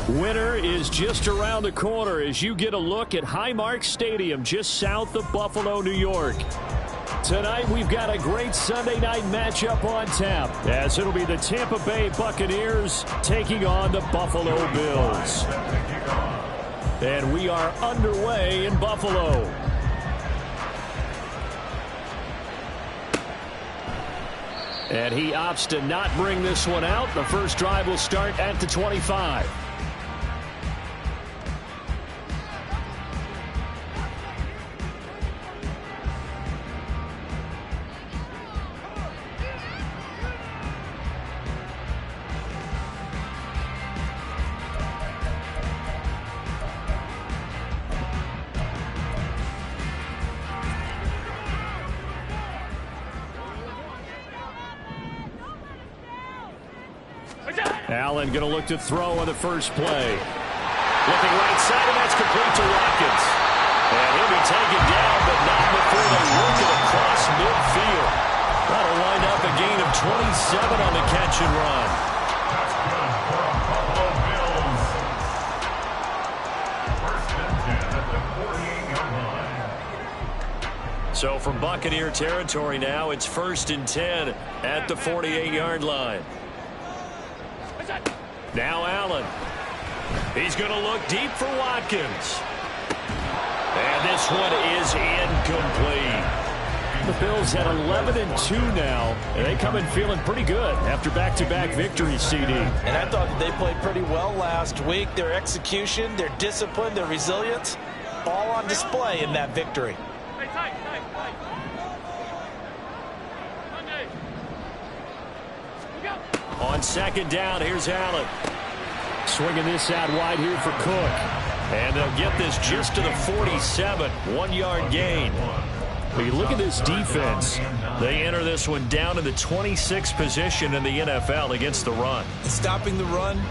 Winter is just around the corner as you get a look at Highmark Stadium just south of Buffalo, New York. Tonight we've got a great Sunday night matchup on tap as it'll be the Tampa Bay Buccaneers taking on the Buffalo Bills. And we are underway in Buffalo. And he opts to not bring this one out. The first drive will start at the 25. Allen going to look to throw on the first play. Looking right side, and that's complete to Watkins. And he'll be taken down, but not before they work it across midfield. That'll wind up a gain of 27 on the catch and run. So from Buccaneer territory now, it's 1st and 10 at the 48-yard line. Now Allen. He's going to look deep for Watkins. And this one is incomplete. The Bills had 11-2 now, and they come in feeling pretty good after back-to-back victories, CD. And I thought that they played pretty well last week. Their execution, their discipline, their resilience, all on display in that victory. On second down, here's Allen. Swinging this out wide here for Cook. And they'll get this just to the 47. 1-yard gain. But you look at this defense. They enter this one down in the 26th position in the NFL against the run. Stopping the run,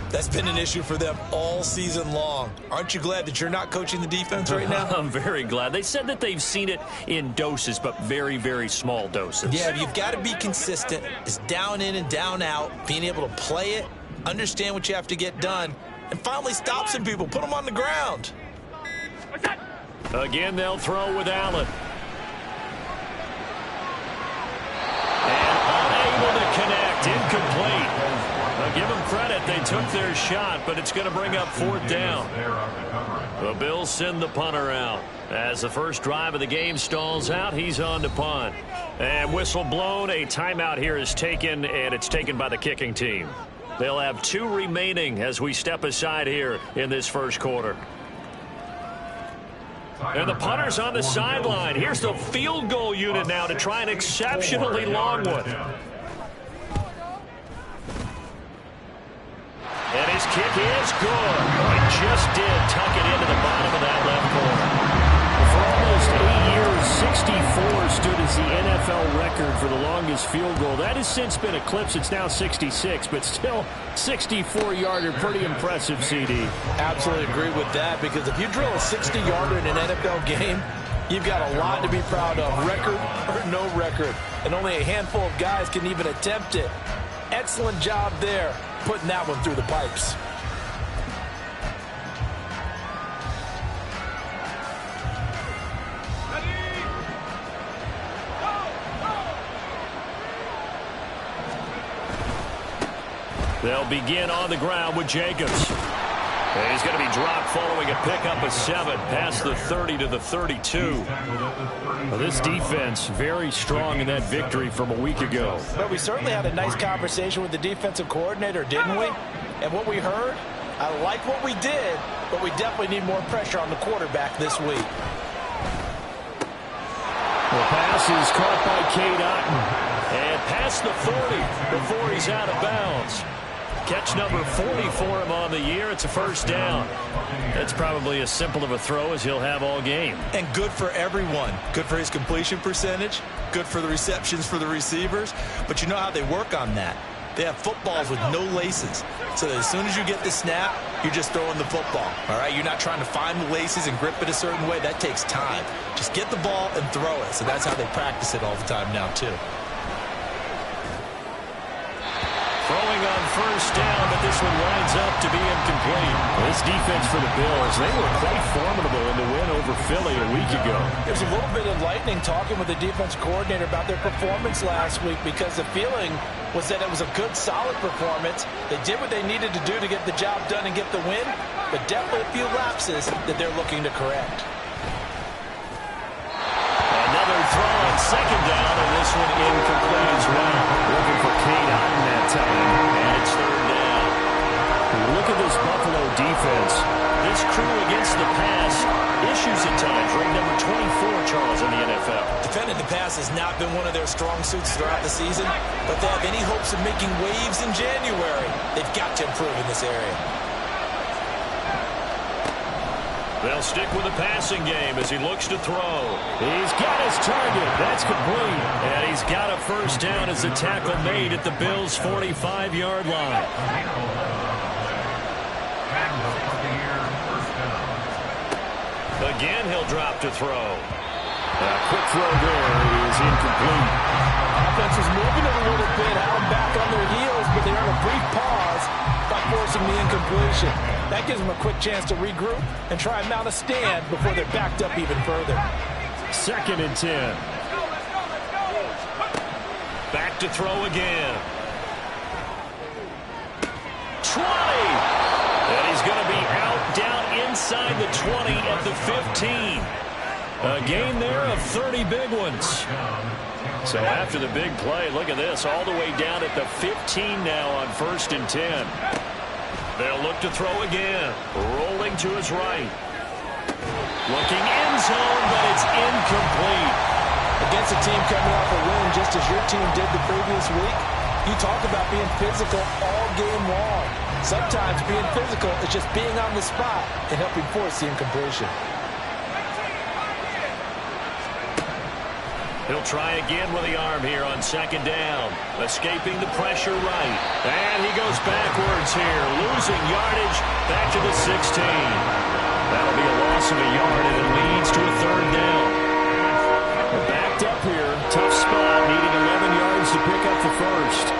that's been an issue for them all season long. Aren't you glad that you're not coaching the defense right now? I'm very glad. They said that they've seen it in doses, but very, very small doses. Yeah, you've got to be consistent. It's down in and down out, being able to play it, understand what you have to get done, and finally stop some people, put them on the ground. Again, they'll throw with Allen. And unable to connect, incomplete. Now give them credit, they took their shot, but it's going to bring up 4th down. The Bills send the punter out. As the first drive of the game stalls out, he's on to punt. And whistle blown, a timeout here is taken, and it's taken by the kicking team. They'll have 2 remaining as we step aside here in this first quarter. And the punter's on the sideline. Here's the field goal unit now to try an exceptionally long one. And his kick is good. He just did tuck it into the bottom of that left corner. For almost 8 years, 64 stood as the NFL record for the longest field goal. That has since been eclipsed. It's now 66, but still 64-yarder. Pretty impressive, CD. Absolutely agree with that, because if you drill a 60-yarder in an NFL game, you've got a lot to be proud of, record or no record. And only a handful of guys can even attempt it. Excellent job there, putting that one through the pipes. They'll begin on the ground with Jacobs. And he's going to be dropped following a pickup of 7 past the 30 to the 32. Well, this defense very strong in that victory from a week ago. But we certainly had a nice conversation with the defensive coordinator, didn't we? And what we heard, I like what we did, but we definitely need more pressure on the quarterback this week. The pass is caught by Cade Otton. And past the 40 before he's out of bounds. Catch number 40 for him on the year. It's a first down. That's probably as simple of a throw as he'll have all game. And good for everyone. Good for his completion percentage. Good for the receptions for the receivers. But you know how they work on that. They have footballs with no laces. So that as soon as you get the snap, you're just throwing the football. All right, you're not trying to find the laces and grip it a certain way. That takes time. Just get the ball and throw it. So that's how they practice it all the time now, too. Throwing on first down, but this one winds up to be incomplete. This defense for the Bills, they were quite formidable in the win over Philly a week ago. It was a little bit enlightening talking with the defense coordinator about their performance last week, because the feeling was that it was a good, solid performance. They did what they needed to do to get the job done and get the win, but definitely a few lapses that they're looking to correct. Another throw on second down, and this one incomplete as well. Looking for Kate Otten that time, and it's third down. Look at this Buffalo defense. This crew against the pass, issues at times, ranked number 24, Charles, in the NFL. Defending the pass has not been one of their strong suits throughout the season, but they have any hopes of making waves in January, they've got to improve in this area. They'll stick with the passing game as he looks to throw. He's got his target. That's complete. And he's got a first down as the tackle made at the Bills' 45-yard line. Again, he'll drop to throw. A quick throw there is incomplete. Offense is moving it a little bit, out and back on their heels, but they earn a brief pause by forcing the incompletion. That gives them a quick chance to regroup and try and mount a stand before they're backed up even further. 2nd and 10. Back to throw again. 20. And he's going to be out down inside the 20 at the 15. A gain there of 30 big ones. So after the big play, look at this, all the way down at the 15 now on 1st and 10. They'll look to throw again. Rolling to his right. Looking end zone, but it's incomplete. Against a team coming off a win just as your team did the previous week, you talk about being physical all game long. Sometimes being physical is just being on the spot and helping force the incompletion. He'll try again with the arm here on 2nd down. Escaping the pressure right. And he goes backwards here. Losing yardage back to the 16. That'll be a loss of a yard, and it leads to a 3rd down. We're backed up here. Tough spot. Needing 11 yards to pick up the first.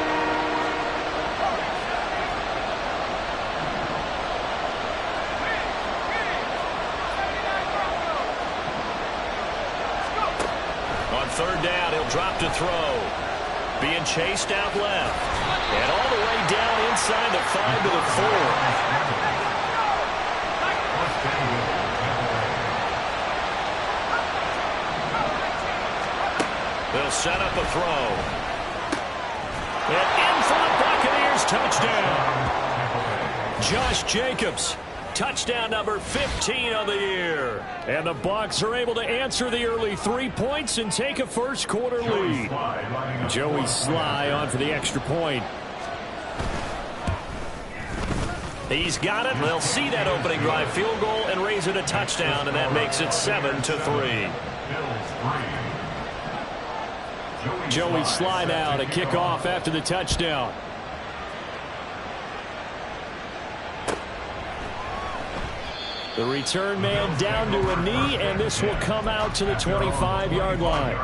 On 3rd down, he'll drop to throw. Being chased out left. And all the way down inside the 5 to the 4. They'll set up a throw. And in for the Buccaneers, touchdown. Josh Jacobs. Touchdown number 15 of the year. And the Bucs are able to answer the early 3 points and take a first quarter lead. Joey Sly on for the extra point. He's got it. They'll see that opening drive field goal and raise it a touchdown, and that makes it 7-3. Joey Sly now to kick off after the touchdown. The return man down to a knee, and this will come out to the 25-yard line.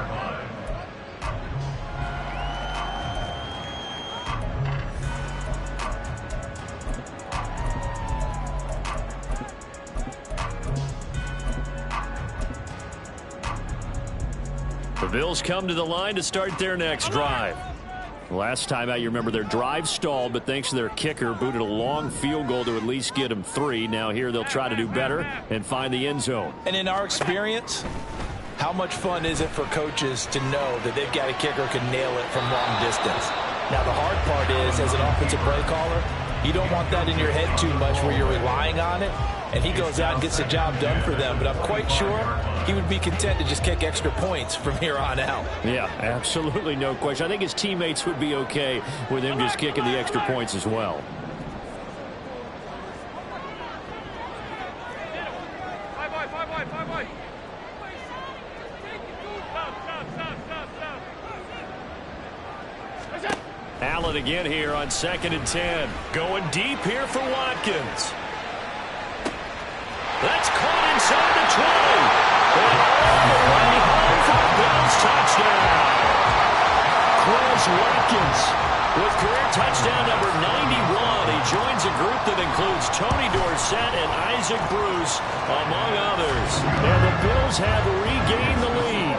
The Bills come to the line to start their next drive. Last time out, you remember their drive stalled, but thanks to their kicker, booted a long field goal to at least get them 3. Now here they'll try to do better and find the end zone. And in our experience, how much fun is it for coaches to know that they've got a kicker who can nail it from long distance? Now the hard part is, as an offensive play caller, you don't want that in your head too much where you're relying on it. And he goes out and gets the job done for them. But I'm quite sure he would be content to just kick extra points from here on out. Yeah, absolutely no question. I think his teammates would be okay with him just kicking the extra points as well. Allen again here on 2nd and 10. Going deep here for Watkins. That's caught inside the 20. And all the way home for the Bills touchdown. Quez Watkins with career touchdown number 91. group that includes Tony Dorsett and Isaac Bruce, among others. And the Bills have regained the lead.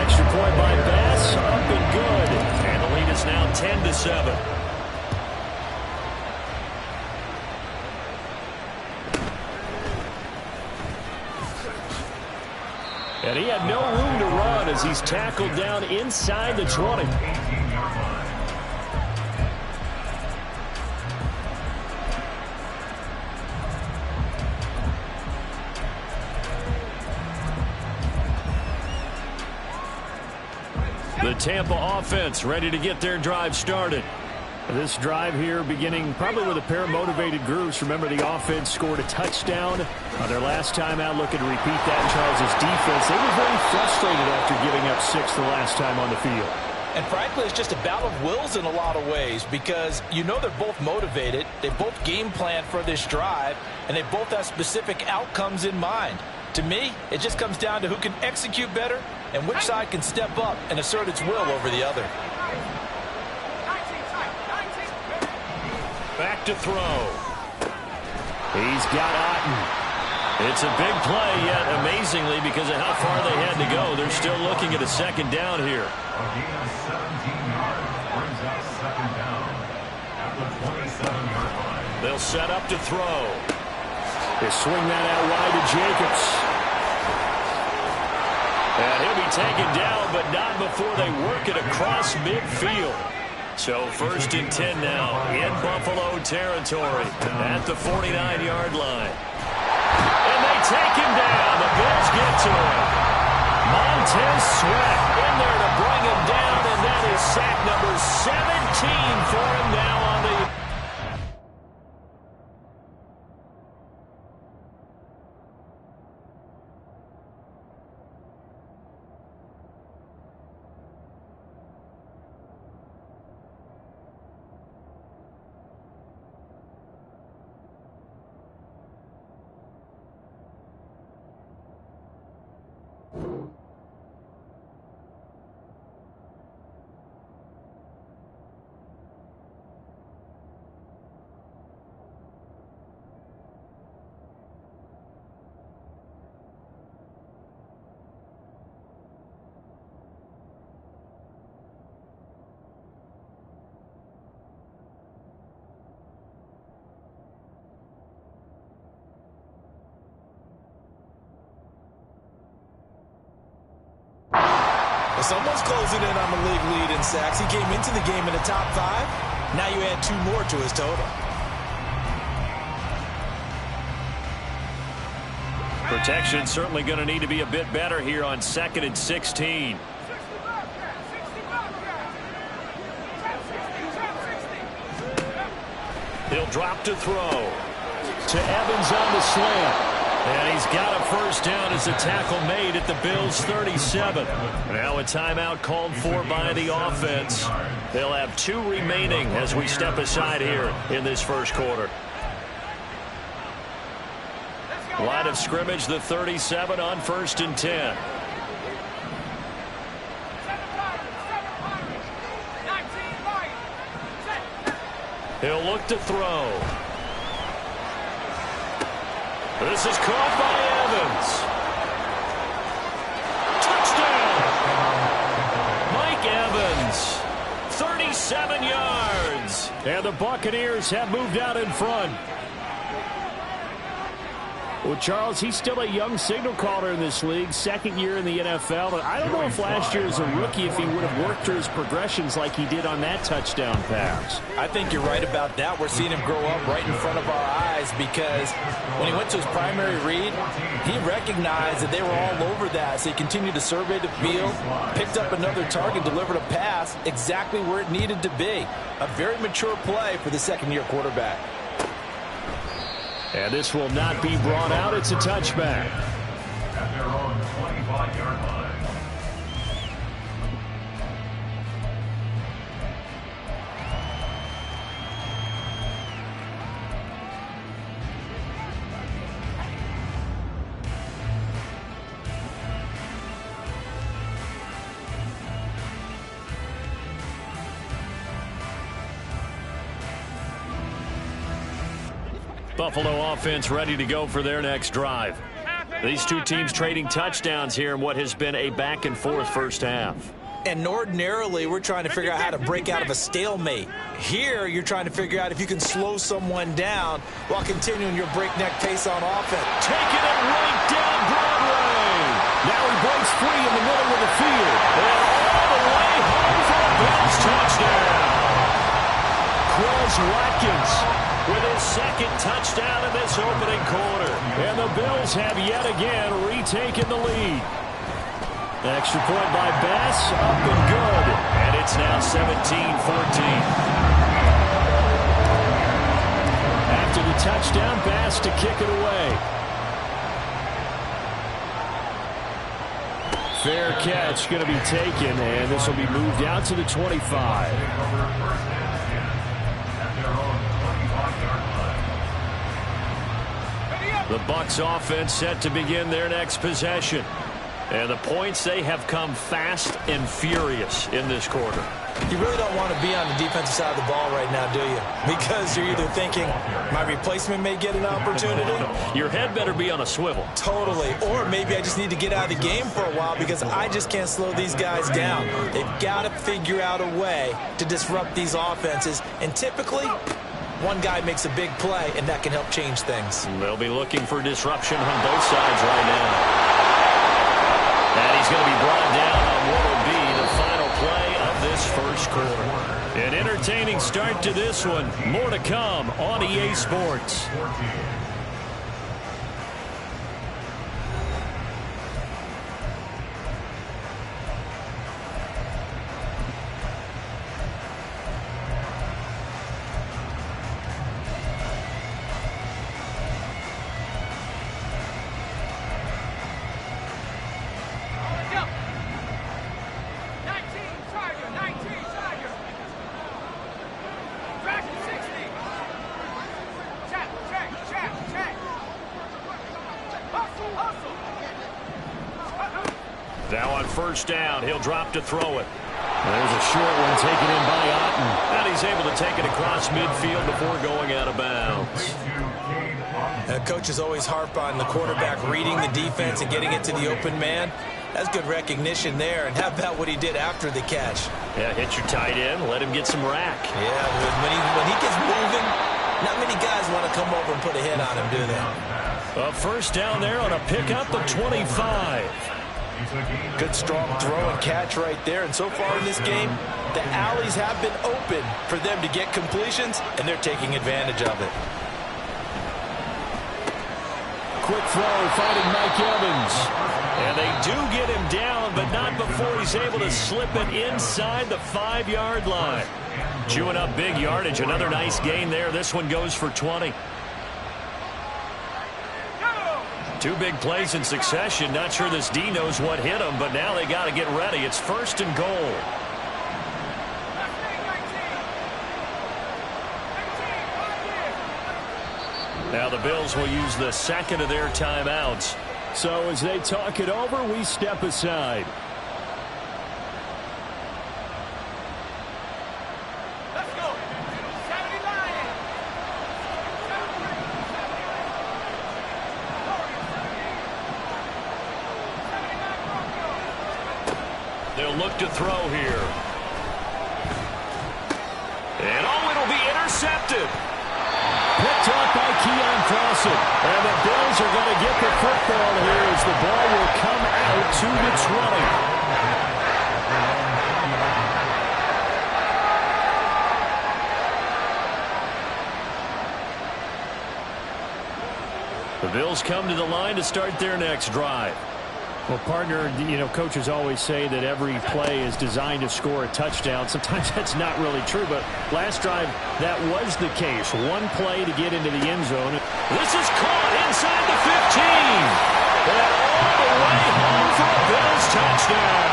Extra point by Bass, up and good. And the lead is now 10-7. And he had no room to run as he's tackled down inside the 20. The Tampa offense ready to get their drive started. This drive here beginning probably with a pair of motivated groups. Remember, the offense scored a touchdown on their last time out. Looking to repeat that in Charles' defense. They were very frustrated after giving up 6 the last time on the field. And frankly, it's just a battle of wills in a lot of ways because you know they're both motivated. They both game plan for this drive, and they both have specific outcomes in mind. To me, it just comes down to who can execute better and which side can step up and assert its will over the other. Back to throw. He's got Otten. It's a big play, yet amazingly, because of how far they had to go, they're still looking at a second down here. They'll set up to throw. They swing that out wide to Jacobs. And he'll be taken down, but not before they work it across midfield. So 1st and 10 now in Buffalo territory at the 49-yard line. And they take him down. The Bills get to him. Montez Sweat in there to bring him down, and that is sack number 17 for him now on the... Someone's closing in on the league lead in sacks. He came into the game in the top 5. Now you add 2 more to his total. Protection certainly going to need to be a bit better here on 2nd and 16. He'll drop to throw. To Evans on the slant. And he's got a first down as a tackle made at the Bills' 37. Now a timeout called for by the offense. They'll have 2 remaining as we step aside here in this first quarter. Line of scrimmage, the 37 on 1st and 10. He'll look to throw. This is caught by Evans. Touchdown! Mike Evans, 37 yards. And the Buccaneers have moved out in front. Well, Charles, he's still a young signal caller in this league, 2nd year in the NFL. But I don't know if last year as a rookie, if he would have worked through his progressions like he did on that touchdown pass. I think you're right about that. We're seeing him grow up right in front of our eyes because when he went to his primary read, he recognized that they were all over that. So he continued to survey the field, picked up another target, delivered a pass exactly where it needed to be. A very mature play for the 2nd-year quarterback. And this will not be brought out. It's a touchback. At their own 25-yard line. Buffalo offense ready to go for their next drive. These two teams trading touchdowns here in what has been a back-and-forth first half. And ordinarily, we're trying to figure out how to break out of a stalemate. Here, you're trying to figure out if you can slow someone down while continuing your breakneck pace on offense. Taking it right down Broadway. Now he breaks free in the middle of the field. And all the way home for a Bills touchdown. Quez Watkins with his second touchdown in this opening quarter. And the Bills have yet again retaken the lead. Extra point by Bass, up and good. And it's now 17-14. After the touchdown, Bass to kick it away. Fair catch going to be taken, and this will be moved out to the 25. The Bucs offense set to begin their next possession. And the points, they have come fast and furious in this quarter. You really don't want to be on the defensive side of the ball right now, do you? Because you're either thinking, my replacement may get an opportunity. Your head better be on a swivel. Totally. Or maybe I just need to get out of the game for a while because I just can't slow these guys down. They've got to figure out a way to disrupt these offenses. And typically, one guy makes a big play, and that can help change things. They'll be looking for disruption on both sides right now. And he's going to be brought down on what will be the final play of this first quarter. An entertaining start to this one. More to come on EA Sports. Now on first down, he'll drop to throw it. There's a short one taken in by Otten. And he's able to take it across midfield before going out of bounds. Coaches always harp on the quarterback reading the defense and getting it to the open man. That's good recognition there. And how about what he did after the catch? Yeah, hit your tight end, let him get some rack. Yeah, when he gets moving, not many guys want to come over and put a hit on him, do they? A first down there on a pickup of 25. Good strong throw and catch right there. And so far in this game, the alleys have been open for them to get completions, and they're taking advantage of it. Quick throw, finding Mike Evans. And they do get him down, but not before he's able to slip it inside the 5-yard line. Chewing up big yardage. Another nice gain there. This one goes for 20. Two big plays in succession. Not sure this D knows what hit him, but now they got to get ready. It's first and goal. Now the Bills will use the second of their timeouts. So as they talk it over, we step aside. They'll look to throw here. And it'll be intercepted. Picked off by Keon Crossen. And the Bills are going to get the football here as the ball will come out to the 20. The Bills come to the line to start their next drive. Well, partner, coaches always say that every play is designed to score a touchdown. Sometimes that's not really true, but last drive, that was the case. One play to get into the end zone. This is caught inside the 15. And all the way home for a Bills touchdown.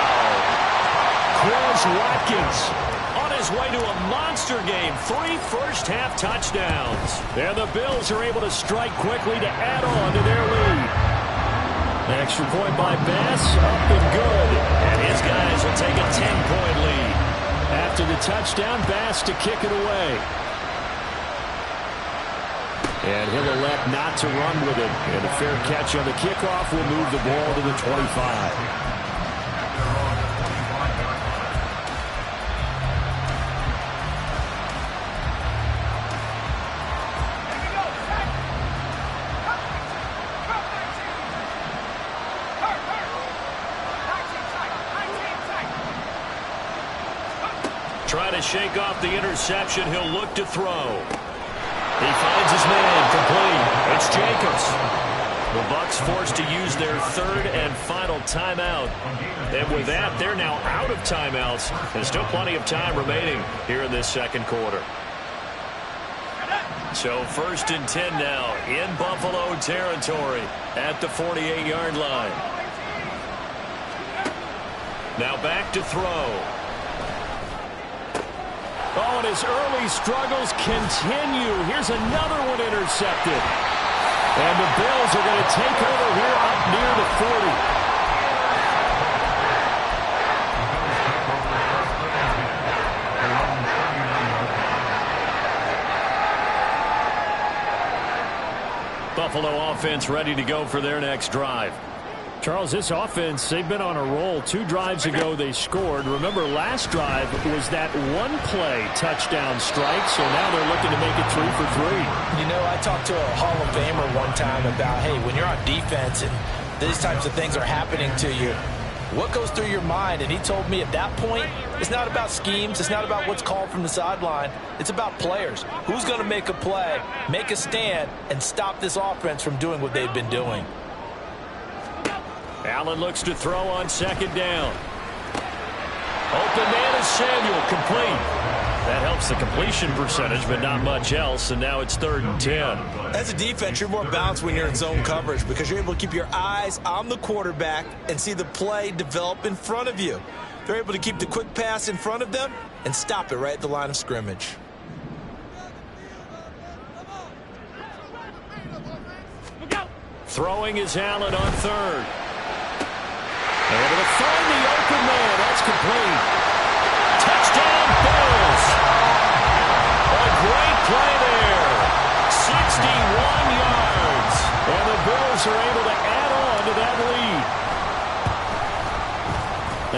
Quez Watkins on his way to a monster game. 3 first-half touchdowns. And the Bills are able to strike quickly to add on to their lead. Extra point by Bass, up and good. And his guys will take a 10-point lead. After the touchdown, Bass to kick it away. And he'll elect not to run with it. And a fair catch on the kickoff will move the ball to the 25. Try to shake off the interception. He'll look to throw. He finds his man complete. It's Jacobs. The Bucs forced to use their third and final timeout. And with that, they're now out of timeouts. There's still plenty of time remaining here in this second quarter. So 1st and 10 now in Buffalo territory at the 48-yard line. Now back to throw. Oh, and his early struggles continue. Here's another one intercepted. And the Bills are going to take over here up near the 40. Buffalo offense ready to go for their next drive. Charles, this offense, they've been on a roll. 2 drives ago, they scored. Remember, last drive was that one-play touchdown strike, so now they're looking to make it 3 for 3. You know, I talked to a Hall of Famer one time about, hey, when you're on defense and these types of things are happening to you, what goes through your mind? And he told me at that point, it's not about schemes. It's not about what's called from the sideline. It's about players. Who's going to make a play, make a stand, and stop this offense from doing what they've been doing? Allen looks to throw on 2nd down. Open man is Samuel, complete. That helps the completion percentage, but not much else, and now it's 3rd and 10. As a defense, you're more balanced when you're in zone coverage because you're able to keep your eyes on the quarterback and see the play develop in front of you. They're able to keep the quick pass in front of them and stop it right at the line of scrimmage. Throwing is Allen on 3rd. Able to find the open man. That's complete. Touchdown, Bills. A great play there. 61 yards. And the Bills are able to add on to that lead.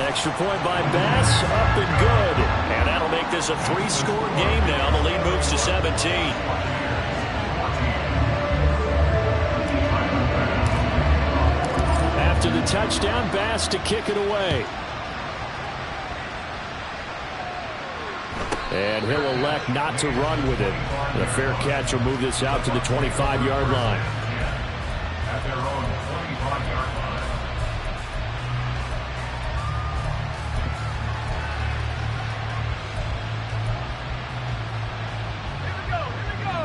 Extra point by Bass. Up and good. And that'll make this a 3-score game now. The lead moves to 17. After the touchdown, Bass to kick it away. And he'll elect not to run with it. And a fair catch will move this out to the 25-yard line. At their own 25-yard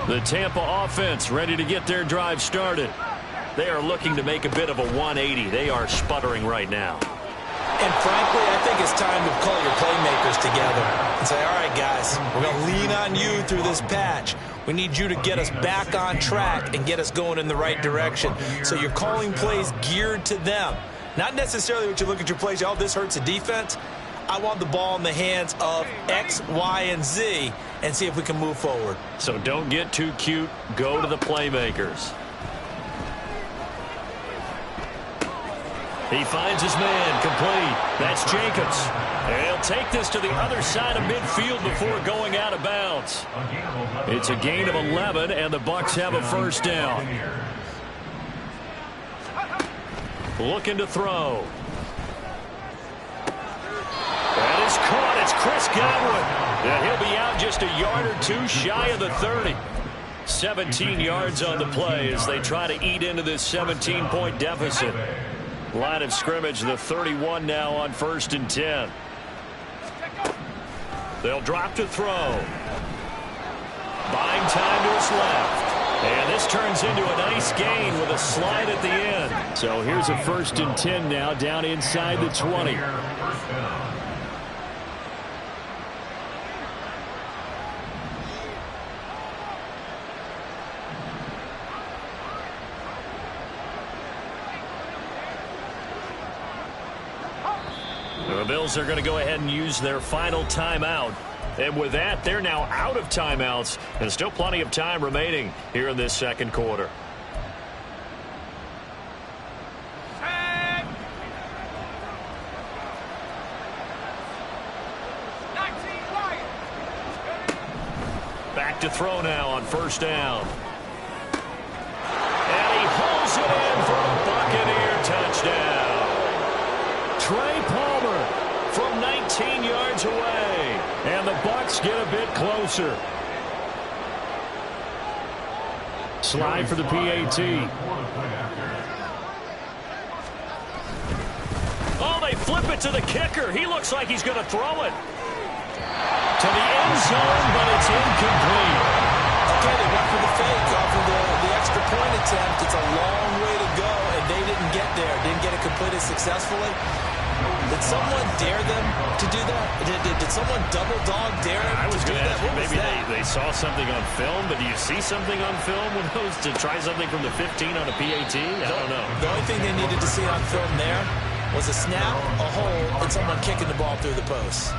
line. The Tampa offense ready to get their drive started. They are looking to make a bit of a 180. They are sputtering right now. And frankly, I think it's time to call your playmakers together and say, all right, guys, we're going to lean on you through this patch. We need you to get us back on track and get us going in the right direction. So you're calling plays geared to them. Not necessarily what you look at your plays, oh, this hurts the defense. I want the ball in the hands of X, Y, and Z and see if we can move forward. So don't get too cute. Go to the playmakers. He finds his man complete. That's Jacobs. And he'll take this to the other side of midfield before going out of bounds. It's a gain of 11, and the Bucs have a 1st down. Looking to throw. That is caught. It's Chris Godwin. And he'll be out just a yard or 2 shy of the 30. 17 yards on the play as they try to eat into this 17-point deficit. Line of scrimmage, the 31 now on 1st and 10. They'll drop to throw. Buying time to his left. And this turns into a nice gain with a slide at the end. So here's a 1st and 10 now down inside the 20. The Bills are going to go ahead and use their final timeout. And with that, they're now out of timeouts, and still plenty of time remaining here in this second quarter. Back to throw now on first down. And he holds it in for a Buccaneer touchdown. Trey Palmer from 19 yards away. And the Bucs get a bit closer. Slide for the PAT. Oh, they flip it to the kicker. He looks like he's going to throw it to the end zone, but it's incomplete. Okay, they went for the fake off of the extra point attempt. It's a long way to go, and they didn't get there. Didn't get it completed successfully. Did someone dare them to do that? Did someone double dog dare them to do that? Maybe they saw something on film, but do you see something on film with those to try something from the 15 on a PAT? I don't know. The only thing they needed to see on film there was a snap, a hold, and someone kicking the ball through the post.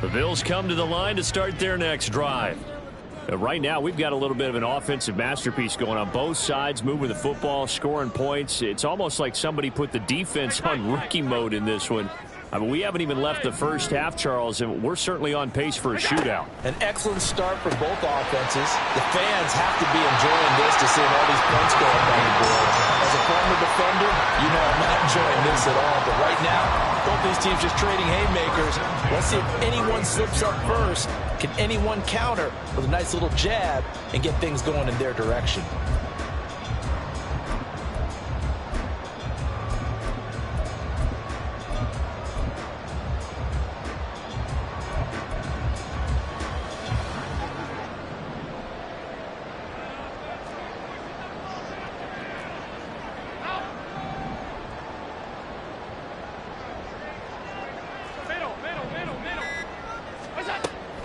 The Bills come to the line to start their next drive. Right now, we've got a little bit of an offensive masterpiece going on both sides, moving the football, scoring points. It's almost like somebody put the defense on rookie mode in this one. I mean, we haven't even left the first half, Charles, and we're certainly on pace for a shootout. An excellent start for both offenses. The fans have to be enjoying this to see all these points go up on the board. As a former defender, you know I'm not enjoying this at all. But right now, both these teams just trading haymakers. Let's see if anyone slips up first. Can anyone counter with a nice little jab and get things going in their direction?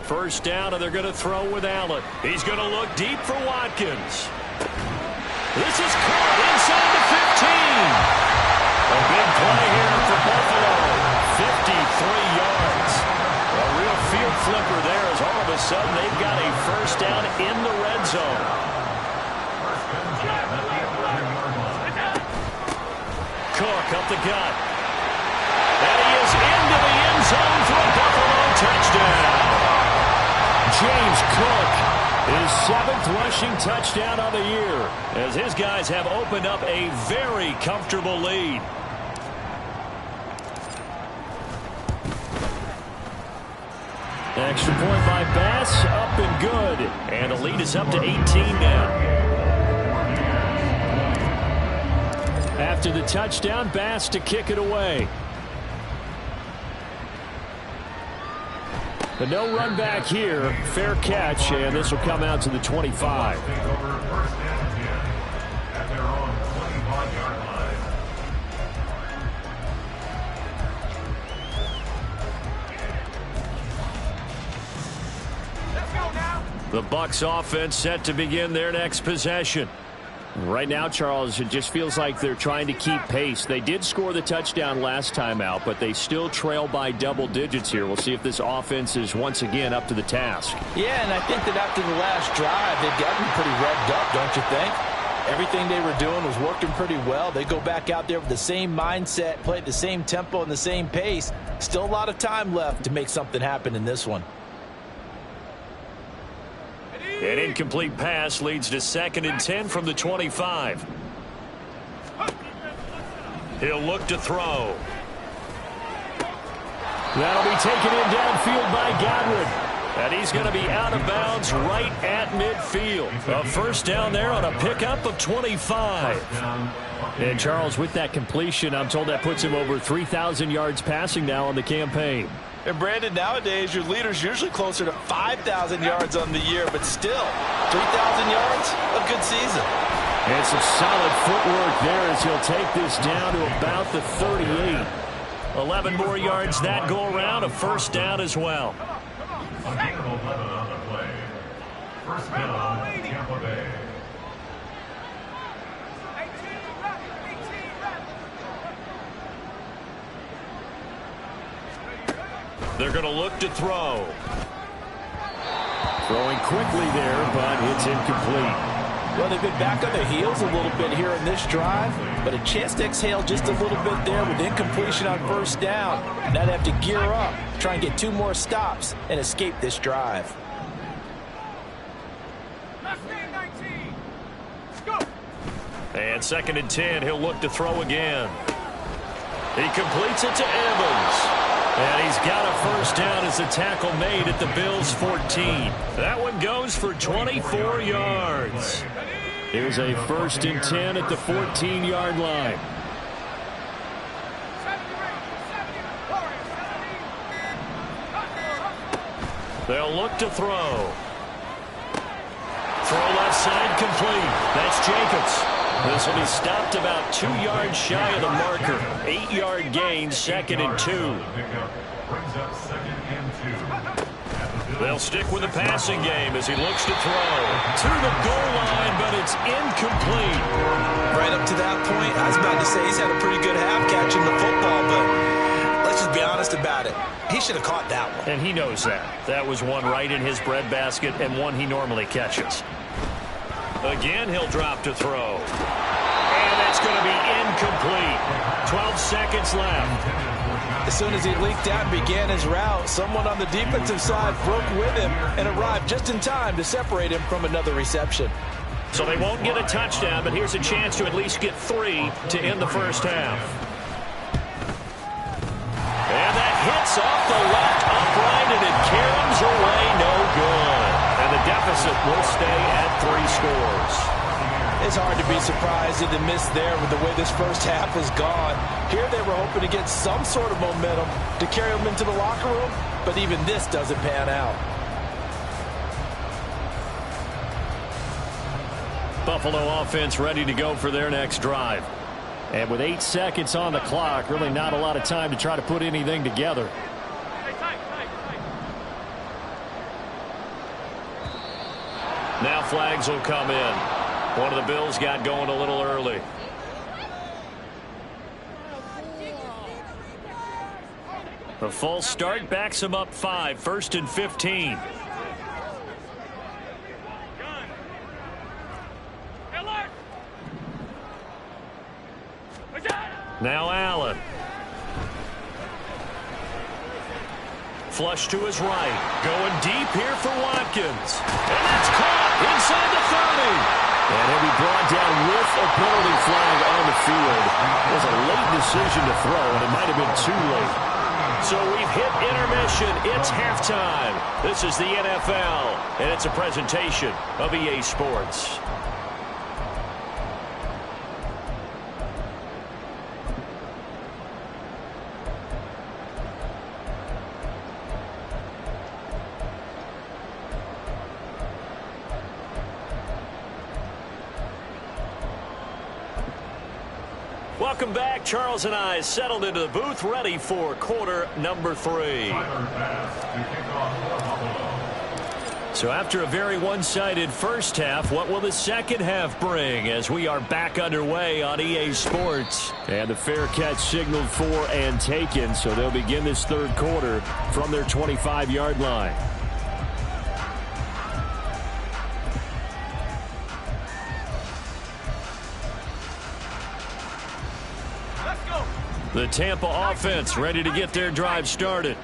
First down, and they're going to throw with Allen. He's going to look deep for Watkins. This is caught inside the 15. A big play here for Buffalo. 53 yards. A real field flipper there as all of a sudden they've got a first down in the red zone. Cook up the gut. And he is into the end zone for a Buffalo touchdown. James Cook, his 7th rushing touchdown of the year, as his guys have opened up a very comfortable lead. Extra point by Bass, up and good. And the lead is up to 18 now. After the touchdown, Bass to kick it away. But no run back here. Fair catch, and this will come out to the 25. The Bucs offense set to begin their next possession. Right now, Charles, it just feels like they're trying to keep pace. They did score the touchdown last time out, but they still trail by double digits here. We'll see if this offense is once again up to the task. Yeah, and I think that after the last drive, they've gotten pretty revved up, don't you think? Everything they were doing was working pretty well. They go back out there with the same mindset, play at the same tempo and the same pace. Still a lot of time left to make something happen in this one. An incomplete pass leads to 2nd and 10 from the 25. He'll look to throw. That'll be taken in downfield by Godwin. And he's going to be out of bounds right at midfield. A first down there on a pickup of 25. And Charles, with that completion, I'm told that puts him over 3,000 yards passing now on the campaign. And Brandon, nowadays your leader's usually closer to 5,000 yards on the year, but still 3,000 yards, a good season. And some solid footwork there as he'll take this down to about the 38. 11 more yards that go around, a first down as well. A gain of 11 on the play. First down, Tampa Bay. They're going to look to throw. Throwing quickly there, but it's incomplete. Well, they've been back on their heels a little bit here in this drive, but a chance to exhale just a little bit there with incompletion on first down. Now they have to gear up, try and get 2 more stops, and escape this drive. And 2nd and 10, he'll look to throw again. He completes it to Evans. And he's got a first down as the tackle made at the Bills' 14. That one goes for 24 yards. Here's a 1st and 10 at the 14-yard line. They'll look to throw. Throw left side complete. That's Jacobs. This will be stopped about 2 yards shy of the marker. 8-yard gain, 2nd and 2. They'll stick with the passing game as he looks to throw. To the goal line, but it's incomplete. Right up to that point, I was about to say he's had a pretty good half catching the football, but let's just be honest about it. He should have caught that one. And he knows that. That was one right in his breadbasket and one he normally catches. Again, he'll drop to throw. And it's going to be incomplete. 12 seconds left. As soon as he leaked out and began his route, someone on the defensive side broke with him and arrived just in time to separate him from another reception. So they won't get a touchdown, but here's a chance to at least get 3 to end the first half. And that hits off the left upright, and it caroms away, no good. And the deficit will stay at 3 scores. It's hard to be surprised at the miss there with the way this first half was gone. Here they were hoping to get some sort of momentum to carry them into the locker room, but even this doesn't pan out. Buffalo offense ready to go for their next drive. And with 8 seconds on the clock, really not a lot of time to try to put anything together. Now flags will come in. One of the Bills got going a little early. A false start backs him up 5, 1st and 15. Now Allen. Flush to his right. Going deep here for Watkins. And that's caught inside the 30. And he'll be brought down with a penalty flag on the field. It was a late decision to throw, and it might have been too late. So we've hit intermission. It's halftime. This is the NFL, and it's a presentation of EA Sports. Welcome back. Charles and I settled into the booth, ready for quarter number 3. So after a very one-sided first half, what will the second half bring as we are back underway on EA Sports? And the fair catch signaled for and taken, so they'll begin this third quarter from their 25-yard line. The Tampa offense ready to get their drive started.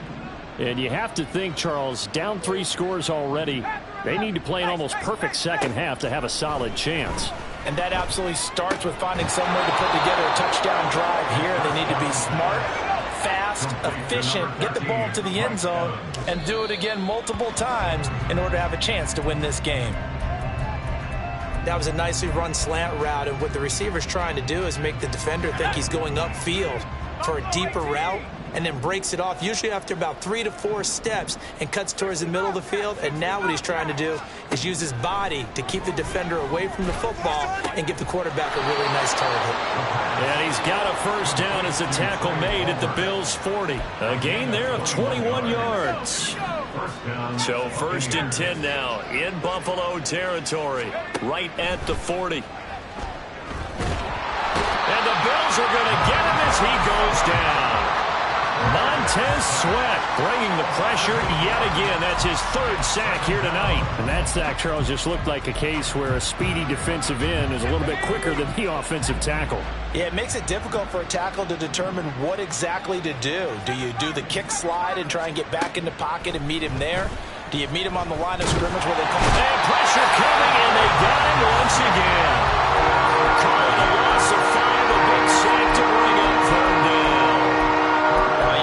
And you have to think, Charles, down 3 scores already. They need to play an almost perfect second half to have a solid chance. And that absolutely starts with finding some way to put together a touchdown drive here. They need to be smart, fast, efficient, get the ball to the end zone, and do it again multiple times in order to have a chance to win this game. That was a nicely run slant route, and what the receiver's trying to do is make the defender think he's going upfield for a deeper route, and then breaks it off, usually after about 3 to 4 steps, and cuts towards the middle of the field. And now what he's trying to do is use his body to keep the defender away from the football and give the quarterback a really nice target. And he's got a first down as the tackle made at the Bills' 40. A gain there of 21 yards. So 1st and 10 now in Buffalo territory, right at the 40. And the Bills are going to get him as he goes down. Montez Sweat bringing the pressure yet again. That's his 3rd sack here tonight. And that sack, Charles, just looked like a case where a speedy defensive end is a little bit quicker than the offensive tackle. Yeah, it makes it difficult for a tackle to determine what exactly to do. Do you do the kick slide and try and get back in the pocket and meet him there? Do you meet him on the line of scrimmage where they call it? And pressure coming, and they got him once again. Calling a loss of 5, a big sack to bring up 3rd down.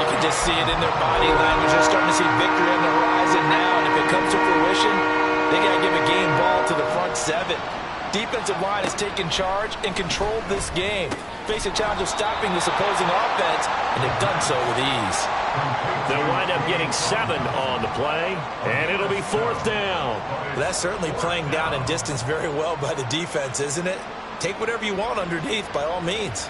You can just see it in their body language. They're starting to see victory on the horizon now, and if it comes to fruition, they got to give a game ball to the front 7. Defensive line has taken charge and controlled this game. Face a challenge of stopping this opposing offense, and they've done so with ease. They'll wind up getting 7 on the play, and it'll be 4th down. Well, that's certainly playing down and distance very well by the defense, isn't it? Take whatever you want underneath by all means.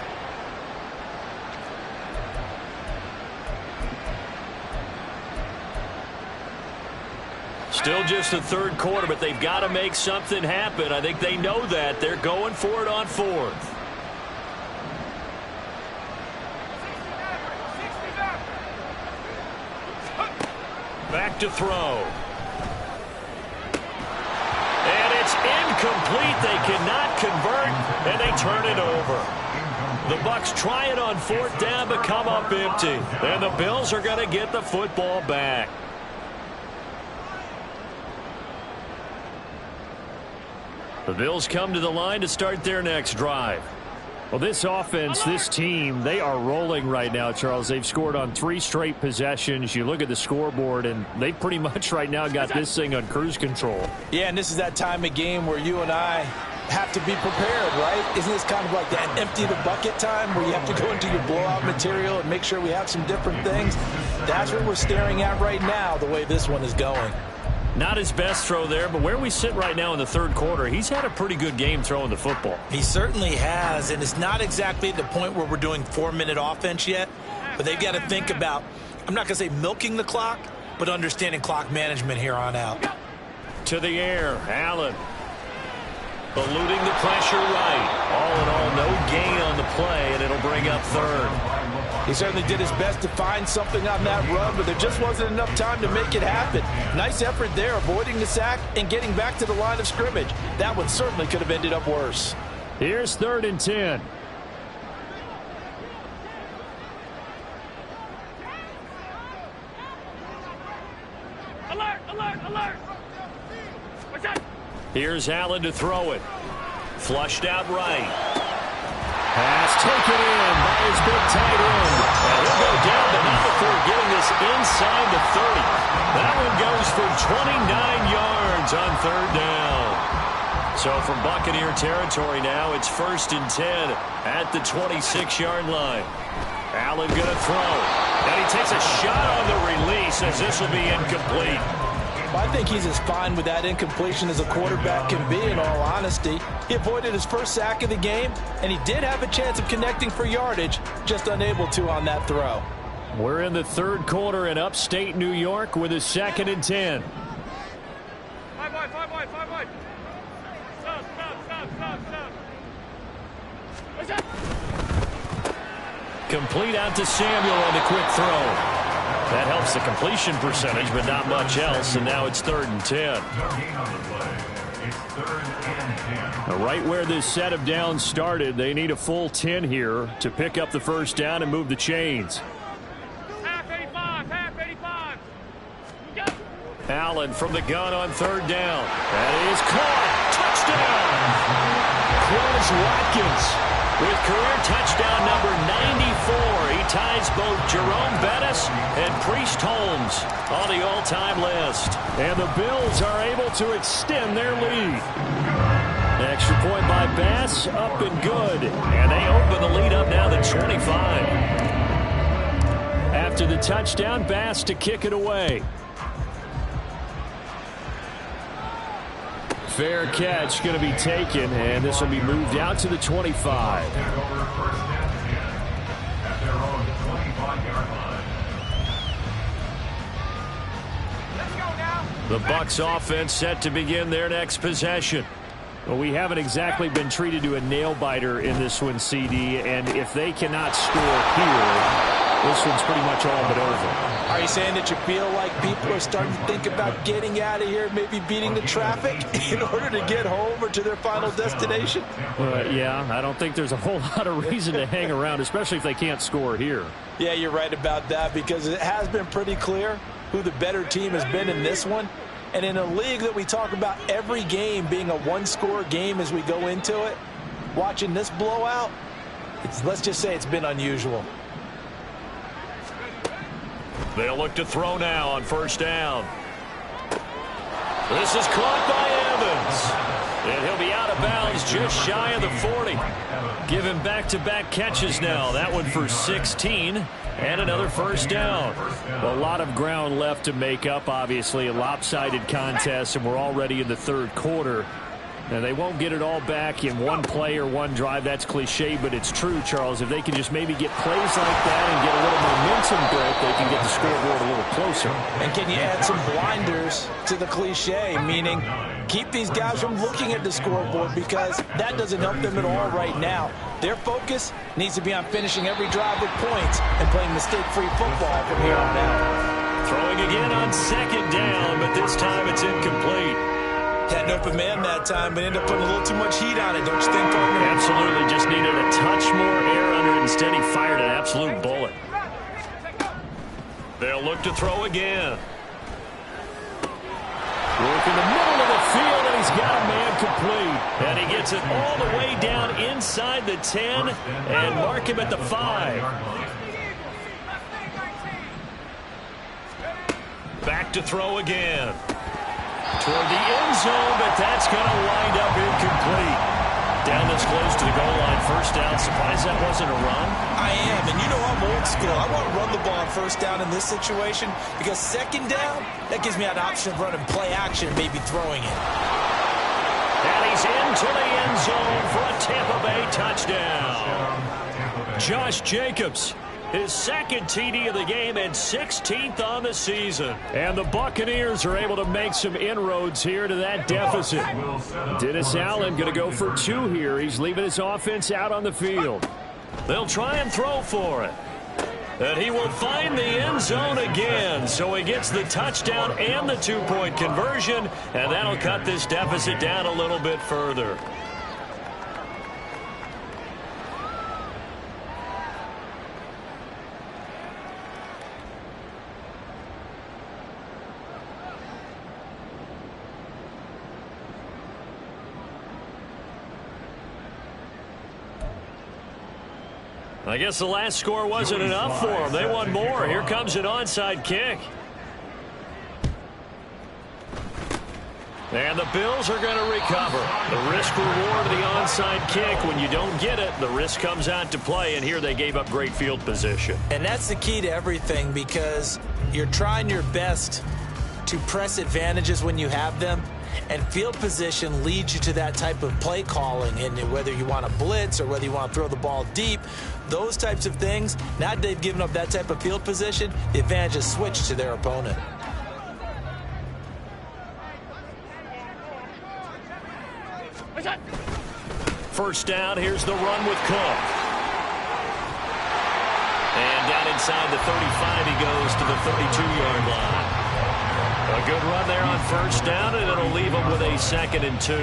Still just the 3rd quarter, but they've got to make something happen. I think they know that. They're going for it on 4th. Back to throw. And it's incomplete. They cannot convert, and they turn it over. The Bucs try it on 4th down, but come up empty. And the Bills are going to get the football back. The Bills come to the line to start their next drive. Well, this offense, this team, they are rolling right now, Charles. They've scored on 3 straight possessions. You look at the scoreboard, and they pretty much right now got this thing on cruise control. Yeah, and this is that time of game where you and I have to be prepared, right? Isn't this kind of like that empty the bucket time where you have to go into your blowout material and make sure we have some different things? That's what we're staring at right now, the way this one is going. Not his best throw there, but where we sit right now in the 3rd quarter, he's had a pretty good game throwing the football. He certainly has, and it's not exactly at the point where we're doing 4-minute offense yet, but they've got to think about, I'm not going to say milking the clock, but understanding clock management here on out. To the air, Allen. Eluding the pressure right. All in all, no gain on the play, and it'll bring up 3rd. He certainly did his best to find something on that run, but there just wasn't enough time to make it happen. Nice effort there, avoiding the sack and getting back to the line of scrimmage. That one certainly could have ended up worse. Here's 3rd and 10. Alert, alert, alert. What's that? Here's Allen to throw it. Flushed out right. Pass taken in by his big tight end. And he'll go down, but not before getting this inside the 30. That one goes for 29 yards on 3rd down. So from Buccaneer territory now, it's 1st and 10 at the 26-yard line. Allen going to throw. And he takes a shot on the release as this will be incomplete. Well, I think he's as fine with that incompletion as a quarterback can be, in all honesty. He avoided his 1st sack of the game, and he did have a chance of connecting for yardage, just unable to on that throw. We're in the 3rd quarter in upstate New York with a 2nd and 10. 5 wide. Stop. What's that? Complete out to Samuel on the quick throw. That helps the completion percentage, but not much else, and now it's 3rd and 10. Right where this set of downs started, they need a full 10 here to pick up the 1st down and move the chains. Half 85. Go. Allen from the gun on 3rd down. That is caught. Touchdown. Quez Watkins with career touchdown number 94. He ties both Jerome Bettis and Priest Holmes on the all-time list. And the Bills are able to extend their lead. Extra point by Bass, up and good. And they open the lead up now to 25. After the touchdown, Bass to kick it away. Fair catch going to be taken, and this will be moved out to the 25. The Bucs offense set to begin their next possession. Well, we haven't exactly been treated to a nail-biter in this one, CD, and if they cannot score here, this one's pretty much all but over. Are you saying that you feel like people are starting to think about getting out of here, maybe beating the traffic in order to get home or to their final destination? Yeah, I don't think there's a whole lot of reason to hang around, especially if they can't score here. Yeah, you're right about that, because it has been pretty clear who the better team has been in this one. And in a league that we talk about every game being a one-score game as we go into it, watching this blowout, let's just say it's been unusual. They'll look to throw now on first down. This is caught by Evans. And he'll be out of bounds just shy of the 40. Give him back-to-back catches now. That one for 16 and another first down. A lot of ground left to make up, obviously. A lopsided contest, and we're already in the third quarter. Now, they won't get it all back in one play or one drive. That's cliche, but it's true, Charles. If they can just maybe get plays like that and get a little momentum built, they can get the scoreboard a little closer. And can you add some blinders to the cliche, meaning keep these guys from looking at the scoreboard, because that doesn't help them at all right now. Their focus needs to be on finishing every drive with points and playing mistake-free football from here on out. Throwing again on second down, but this time it's incomplete. Had an open man that time, but ended up putting a little too much heat on it, don't you think, partner? Absolutely, just needed a touch more air under it. Instead, he fired an absolute bullet. They'll look to throw again. Work in the middle of the field, and he's got a man complete. And he gets it all the way down inside the 10 and mark him at the 5. Back to throw again. Toward the end zone, but that's going to wind up incomplete. Down this close to the goal line, first down. Surprised that wasn't a run? I am, and you know I'm old school. I want to run the ball on first down in this situation, because second down, that gives me an option of running play action and maybe throwing it. And he's into the end zone for a Tampa Bay touchdown. Josh Jacobs, his second TD of the game and 16th on the season. And the Buccaneers are able to make some inroads here to that deficit. Dennis Allen going to go for 2 here. He's leaving his offense out on the field. They'll try and throw for it. And he will find the end zone again. So he gets the touchdown and the 2-point conversion. And that'll cut this deficit down a little bit further. I guess the last score wasn't enough for them. They want more. Here comes an onside kick. And the Bills are going to recover. The risk reward of the onside kick. When you don't get it, the risk comes out to play, and here they gave up great field position. And that's the key to everything, because you're trying your best to press advantages when you have them. And field position leads you to that type of play calling. And whether you want to blitz or whether you want to throw the ball deep, those types of things, now that they've given up that type of field position, the advantage is switched to their opponent. First down, here's the run with Cook. And down inside the 35, he goes to the 32-yard line. A good run there on first down, and it'll leave them with a 2nd and 2.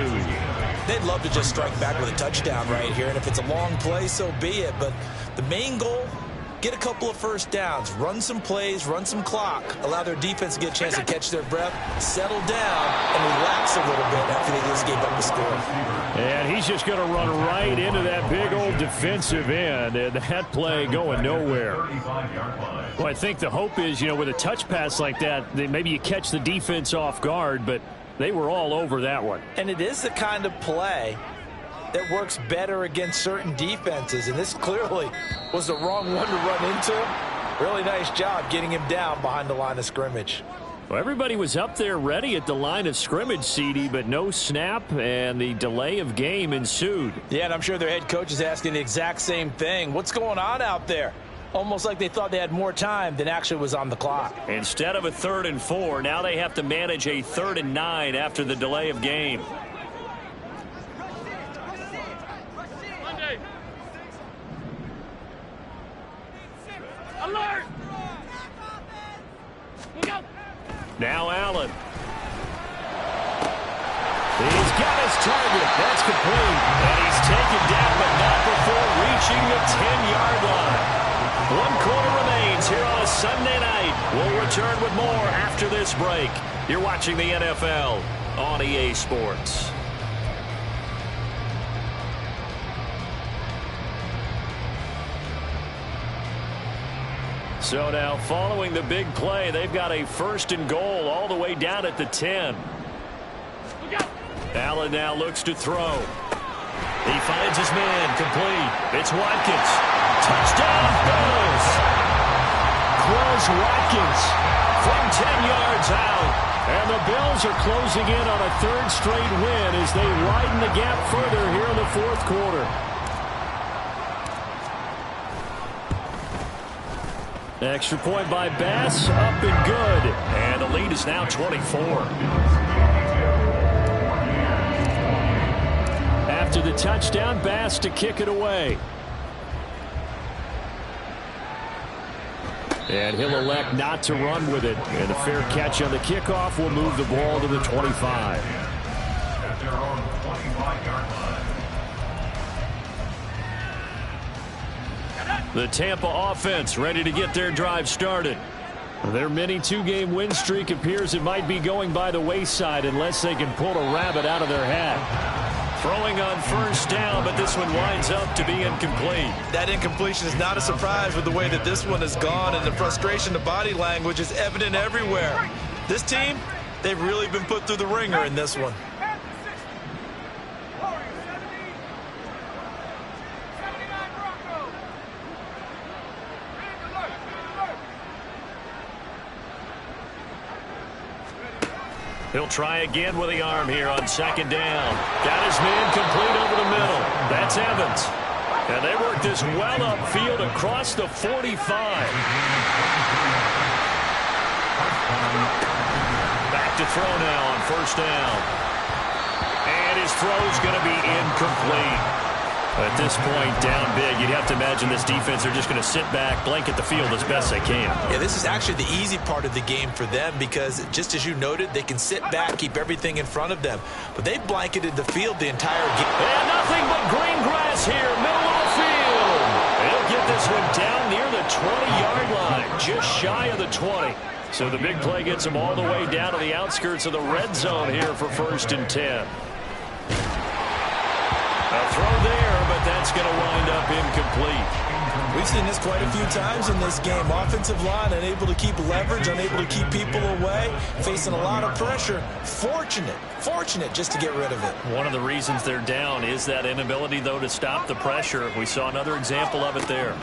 They'd love to just strike back with a touchdown right here, and if it's a long play, so be it. But the main goal, get a couple of first downs, run some plays, run some clock, allow their defense to get a chance to catch their breath, settle down, and relax a little bit after they just gave up the score. And he's just going to run right into that big old defensive end, and that play going nowhere. Well, I think the hope is, with a touch pass like that, maybe you catch the defense off guard, but they were all over that one. And it is the kind of play that works better against certain defenses, and this clearly was the wrong one to run into. Really nice job getting him down behind the line of scrimmage. Well, everybody was up there ready at the line of scrimmage, CD, but no snap, and the delay of game ensued. Yeah, and I'm sure their head coach is asking the exact same thing. What's going on out there? Almost like they thought they had more time than actually was on the clock. Instead of a 3rd and 4, now they have to manage a 3rd and 9 after the delay of game. Alert! Look out! Now Allen. He's got his target. That's complete. And he's taken down, but not before reaching the 10-yard line. 1 quarter remains here on a Sunday night. We'll return with more after this break. You're watching the NFL on EA Sports. So now, following the big play, they've got a 1st and goal all the way down at the 10. Allen now looks to throw. He finds his man, complete. It's Watkins. Touchdown, Bills. Quez Watkins from 10 yards out. And the Bills are closing in on a 3rd straight win as they widen the gap further here in the 4th quarter. Extra point by Bass, up and good. And the lead is now 24. After the touchdown, Bass to kick it away. And he'll elect not to run with it. And a fair catch on the kickoff will move the ball to the 25. At their own 25-yard line. The Tampa offense ready to get their drive started. Their mini 2-game win streak appears it might be going by the wayside unless they can pull a rabbit out of their hat. Throwing on 1st down, but this one winds up to be incomplete. That incompletion is not a surprise with the way that this one has gone, and the frustration, the body language is evident everywhere. This team, they've really been put through the ringer in this one. He'll try again with the arm here on 2nd down. Got his man complete over the middle. That's Evans. And they work this well upfield across the 45. Back to throw now on 1st down. And his throw's going to be incomplete. At this point, down big, you'd have to imagine this defense are just going to sit back, blanket the field as best they can. Yeah, this is actually the easy part of the game for them because, just as you noted, they can sit back, keep everything in front of them. But they blanketed the field the entire game. And nothing but green grass here, middle of the field. They'll get this one down near the 20-yard line, just shy of the 20. So the big play gets them all the way down to the outskirts of the red zone here for 1st and 10. A throw there, but that's going to wind up incomplete. We've seen this quite a few times in this game. Offensive line unable to keep leverage, unable to keep people away, facing a lot of pressure. Fortunate just to get rid of it. One of the reasons they're down is that inability, though, to stop the pressure. We saw another example of it there.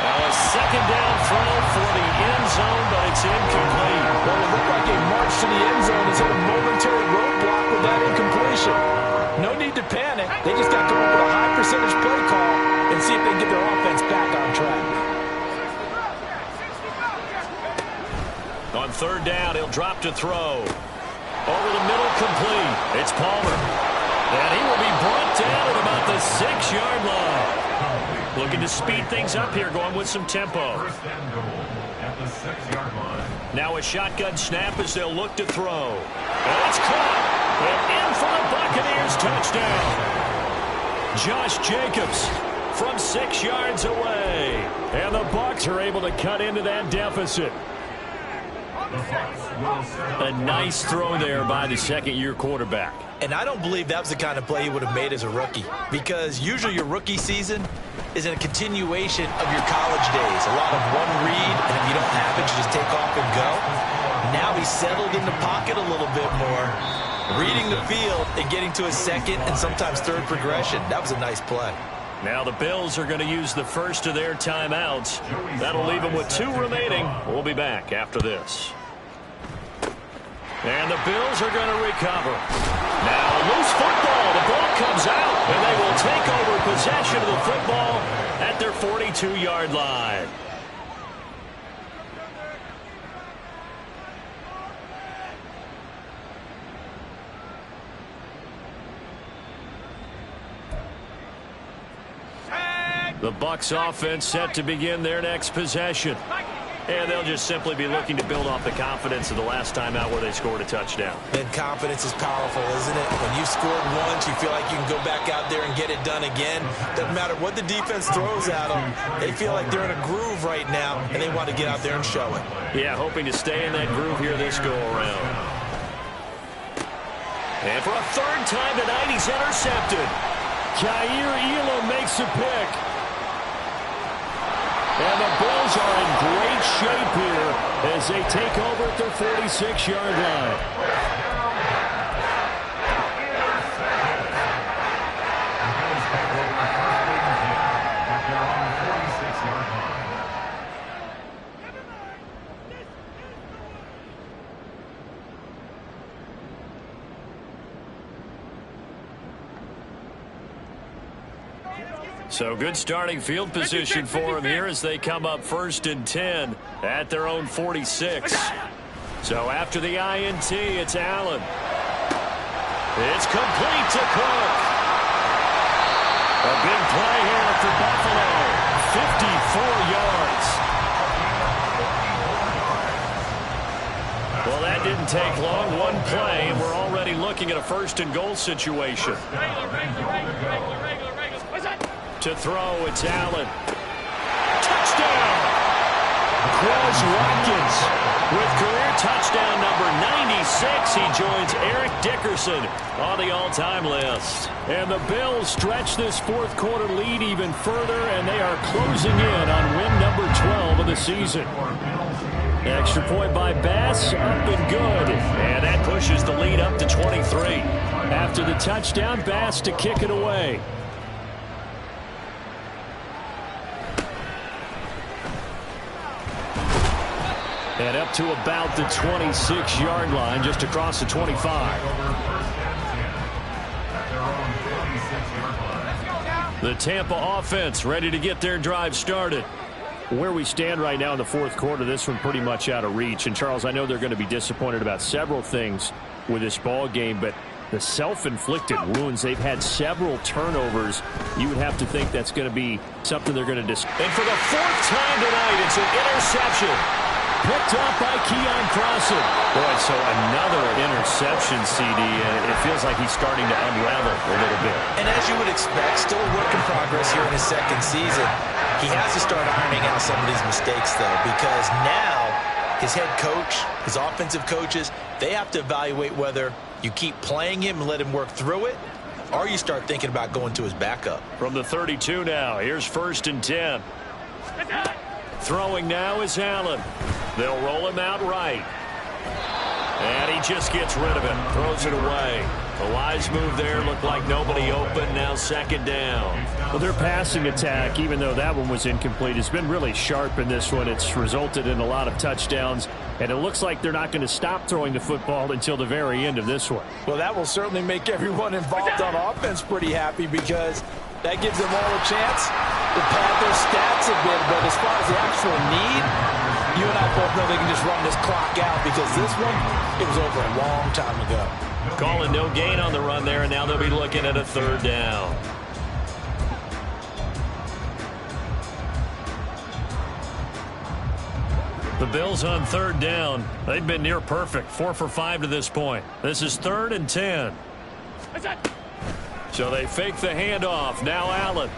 A 2nd down throw for the end zone, but it's incomplete. Well, it looked like a march to the end zone has hit a momentary roadblock with that incompletion. No need to panic. They just got to come up with a high percentage play call and see if they can get their offense back on track. On 3rd down, he'll drop to throw. Over the middle, complete. It's Palmer. And he will be brought down at about the 6-yard line. Looking to speed things up here, going with some tempo. 1st and goal at the 6-yard line. Now a shotgun snap as they'll look to throw. And it's caught. And in for the Buccaneers touchdown. Josh Jacobs from 6 yards away. And the Bucs are able to cut into that deficit. A nice throw there by the 2nd-year quarterback. And I don't believe that was the kind of play he would have made as a rookie, because usually your rookie season is in a continuation of your college days. A lot of one read, and if you don't have it, you just take off and go. Now he's settled in the pocket a little bit more, reading the field and getting to his 2nd and sometimes 3rd progression. That was a nice play. Now the Bills are going to use the first of their timeouts. That'll leave them with 2 remaining. We'll be back after this. And the Bills are going to recover. Now loose football. The ball comes out, and they will take over possession of the football at their 42-yard line. The Bucs offense set to begin their next possession. And they'll just simply be looking to build off the confidence of the last time out where they scored a touchdown. And confidence is powerful, isn't it? When you scored once, you feel like you can go back out there and get it done again. Doesn't matter what the defense throws at them. They feel like they're in a groove right now, and they want to get out there and show it. Yeah, hoping to stay in that groove here this go-around. And for a third time tonight, he's intercepted. Jair Elam makes a pick. And the Bills are in great shape here as they take over at their 46-yard line. So good starting field position for them here as they come up 1st and 10 at their own 46. So after the INT, it's Allen. It's complete to Cook. A big play here for Buffalo. 54 yards. Well, that didn't take long. One play, and we're already looking at a 1st and goal situation. To throw, it's Allen. Touchdown! Quez Watkins with career touchdown number 96. He joins Eric Dickerson on the all-time list. And the Bills stretch this fourth quarter lead even further, and they are closing in on win number 12 of the season. Extra point by Bass, up and good. And that pushes the lead up to 23. After the touchdown, Bass to kick it away. And up to about the 26-yard line, just across the 25. The Tampa offense ready to get their drive started. Where we stand right now in the fourth quarter, this one pretty much out of reach. And, Charles, I know they're going to be disappointed about several things with this ball game, but the self-inflicted wounds, they've had several turnovers. You would have to think that's going to be something they're going to discuss. And for the 4th time tonight, it's an interception. Picked up by Keon Crossan. Boy, so another interception, CD, and it feels like he's starting to unravel a little bit. And as you would expect, still a work in progress here in his second season. He has to start ironing out some of these mistakes, though, because now his head coach, his offensive coaches, they have to evaluate whether you keep playing him and let him work through it, or you start thinking about going to his backup. From the 32 now, here's 1st and 10. Throwing now is Allen. They'll roll him out right. And he just gets rid of it. Throws it away. A wise move there. Looked like nobody open. Now 2nd down. Well, their passing attack, even though that one was incomplete, has been really sharp in this one. It's resulted in a lot of touchdowns. And it looks like they're not going to stop throwing the football until the very end of this one. Well, that will certainly make everyone involved on offense pretty happy because that gives them all a chance to pad their stats a bit. But as far as the actual need, you and I both know they can just run this clock out because this one, it was over a long time ago. Calling no gain on the run there, and now they'll be looking at a 3rd down. The Bills on 3rd down. They've been near perfect. 4 for 5 to this point. This is 3rd and 10. So they fake the handoff. Now Allen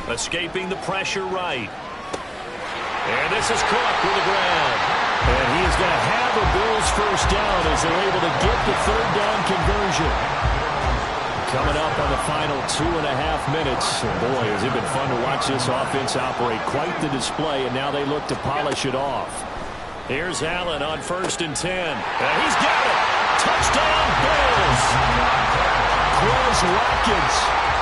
escaping the pressure right. And this is Cook with the ground. And he is going to have a Bills 1st down as they're able to get the 3rd down conversion. Coming up on the final 2.5 minutes. Boy, has it been fun to watch this offense operate. Quite the display, and now they look to polish it off. Here's Allen on 1st and 10. And he's got it. Touchdown, Bills. Quez Watkins.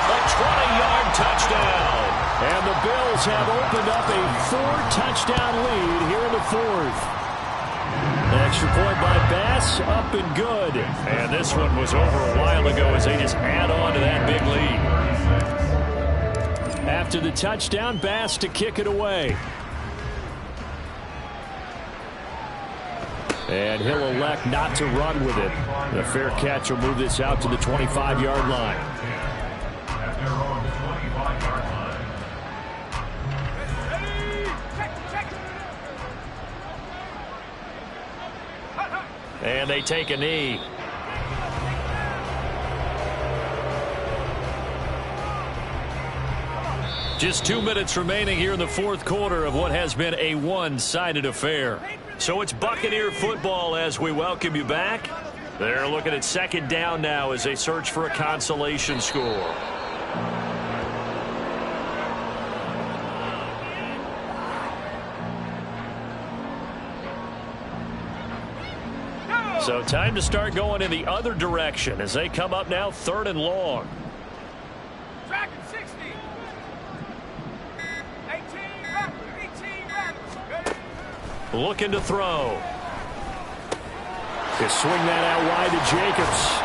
A 20-yard touchdown. And the Bills have opened up a 4-touchdown lead here in the 4th. Extra point by Bass, up and good. And this one was over a while ago as they just add on to that big lead. After the touchdown, Bass to kick it away. And he'll elect not to run with it. The fair catch will move this out to the 25-yard line. At their own 25-yard line. And they take a knee. Just 2 minutes remaining here in the fourth quarter of what has been a one-sided affair. So it's Buccaneer football as we welcome you back. They're looking at second down now as they search for a consolation score. So time to start going in the other direction as they come up now 3rd and long. Tracking 60. 18 back. Looking to throw. They swing that out wide to Jacobs.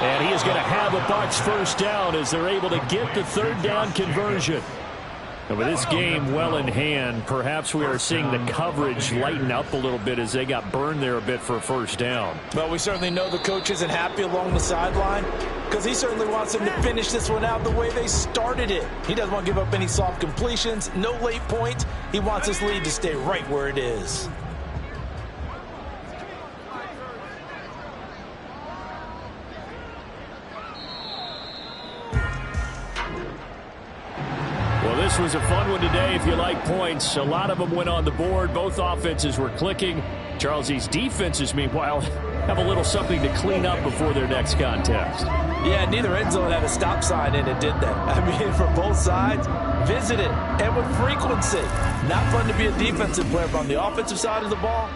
And he is going to have a Bucs first down as they're able to get the 3rd down conversion. And with this game well in hand, perhaps we are seeing the coverage lighten up a little bit as they got burned there a bit for a first down. Well, we certainly know the coach isn't happy along the sideline because he certainly wants them to finish this one out the way they started it. He doesn't want to give up any soft completions, no late points. He wants this lead to stay right where it is. This was a fun one today if you like points. A lot of them went on the board. Both offenses were clicking. Charles, these defenses, meanwhile, have a little something to clean up before their next contest. Yeah, neither end zone had a stop sign in it, did they? I mean, for both sides, visit it, and with frequency. Not fun to be a defensive player, but on the offensive side of the ball,